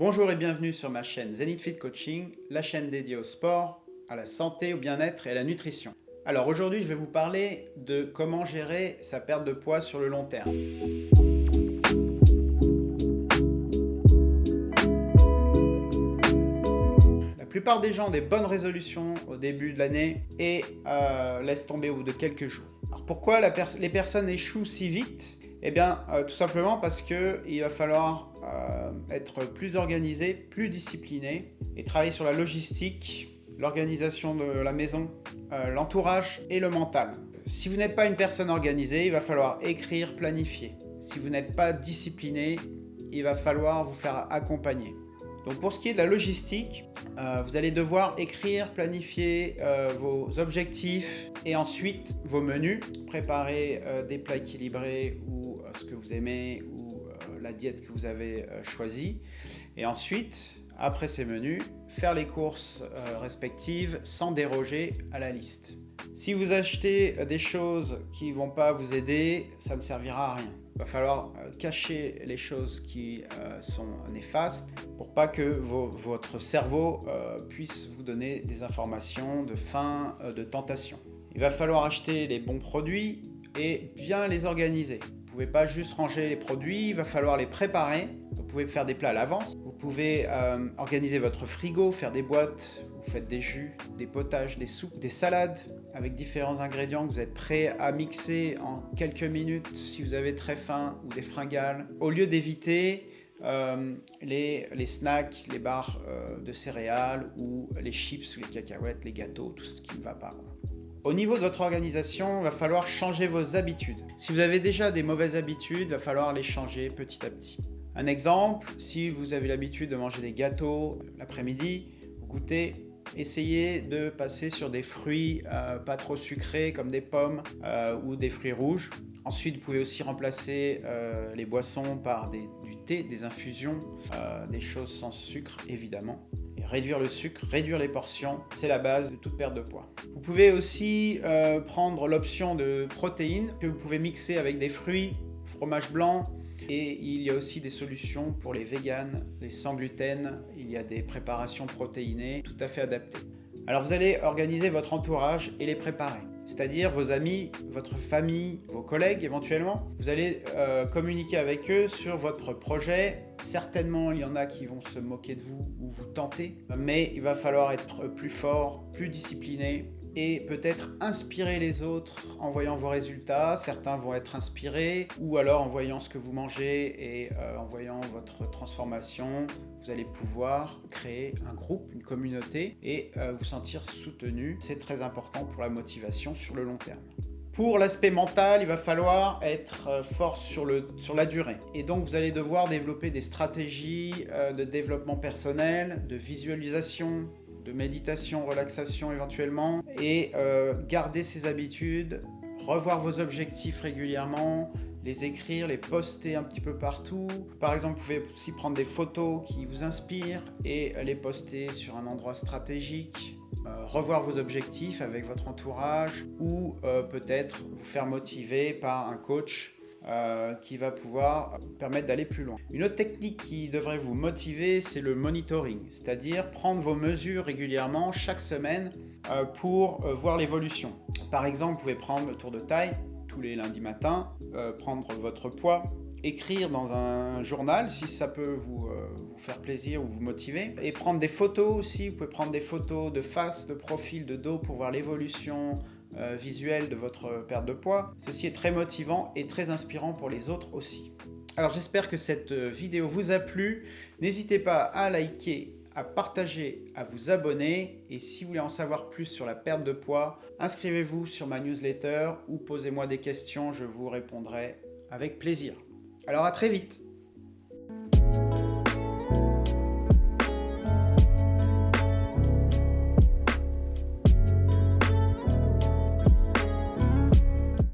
Bonjour et bienvenue sur ma chaîne Zenith Fit Coaching, la chaîne dédiée au sport, à la santé, au bien-être et à la nutrition. Alors aujourd'hui, je vais vous parler de comment gérer sa perte de poids sur le long terme. La plupart des gens ont des bonnes résolutions au début de l'année et laissent tomber au bout de quelques jours. Alors pourquoi les personnes échouent si vite ? Eh bien, tout simplement parce qu'il va falloir être plus organisé, plus discipliné et travailler sur la logistique, l'organisation de la maison, l'entourage et le mental. Si vous n'êtes pas une personne organisée, il va falloir écrire, planifier. Si vous n'êtes pas discipliné, il va falloir vous faire accompagner. Donc pour ce qui est de la logistique, vous allez devoir écrire, planifier vos objectifs et ensuite vos menus, préparer des plats équilibrés ou ce que vous aimez ou la diète que vous avez choisie. Et ensuite, après ces menus, faire les courses respectives sans déroger à la liste. Si vous achetez des choses qui ne vont pas vous aider, ça ne servira à rien. Il va falloir cacher les choses qui sont néfastes pour pas que votre cerveau puisse vous donner des informations de faim, de tentation. Il va falloir acheter les bons produits et bien les organiser. Vous ne pouvez pas juste ranger les produits, il va falloir les préparer. Vous pouvez faire des plats à l'avance. Vous pouvez organiser votre frigo, faire des boîtes. Vous faites des jus, des potages, des soupes, des salades avec différents ingrédients que vous êtes prêts à mixer en quelques minutes si vous avez très faim ou des fringales. Au lieu d'éviter les snacks, les barres de céréales ou les chips ou les cacahuètes, les gâteaux, tout ce qui ne va pas, quoi. Au niveau de votre organisation, il va falloir changer vos habitudes. Si vous avez déjà des mauvaises habitudes, il va falloir les changer petit à petit. Un exemple, si vous avez l'habitude de manger des gâteaux l'après-midi, vous goûtez, essayez de passer sur des fruits pas trop sucrés comme des pommes ou des fruits rouges. Ensuite, vous pouvez aussi remplacer les boissons par du thé, des infusions, des choses sans sucre évidemment. Et réduire le sucre, réduire les portions, c'est la base de toute perte de poids. Vous pouvez aussi prendre l'option de protéines que vous pouvez mixer avec des fruits, fromage blanc. Et il y a aussi des solutions pour les véganes, les sans gluten. Il y a des préparations protéinées tout à fait adaptées. Alors vous allez organiser votre entourage et les préparer. C'est-à-dire vos amis, votre famille, vos collègues éventuellement. Vous allez communiquer avec eux sur votre projet. Certainement, il y en a qui vont se moquer de vous ou vous tenter. Mais il va falloir être plus fort, plus discipliné et peut-être inspirer les autres en voyant vos résultats. Certains vont être inspirés ou alors en voyant ce que vous mangez et en voyant votre transformation. Vous allez pouvoir créer un groupe, une communauté et vous sentir soutenu. C'est très important pour la motivation sur le long terme. Pour l'aspect mental, il va falloir être fort sur la durée. Et donc, vous allez devoir développer des stratégies de développement personnel, de visualisation, de méditation, relaxation éventuellement, et garder ces habitudes, revoir vos objectifs régulièrement, les écrire, les poster un petit peu partout. Par exemple, vous pouvez aussi prendre des photos qui vous inspirent et les poster sur un endroit stratégique. Revoir vos objectifs avec votre entourage ou peut-être vous faire motiver par un coach qui va pouvoir vous permettre d'aller plus loin. Une autre technique qui devrait vous motiver, c'est le monitoring, c'est-à-dire prendre vos mesures régulièrement chaque semaine pour voir l'évolution. Par exemple, vous pouvez prendre le tour de taille tous les lundis matins, prendre votre poids, écrire dans un journal si ça peut vous faire plaisir ou vous motiver, et prendre des photos aussi. Vous pouvez prendre des photos de face, de profil, de dos pour voir l'évolution visuelle de votre perte de poids. Ceci est très motivant et très inspirant pour les autres aussi. Alors j'espère que cette vidéo vous a plu. N'hésitez pas à liker, à partager, à vous abonner, et si vous voulez en savoir plus sur la perte de poids, inscrivez-vous sur ma newsletter ou posez-moi des questions, je vous répondrai avec plaisir. Alors à très vite.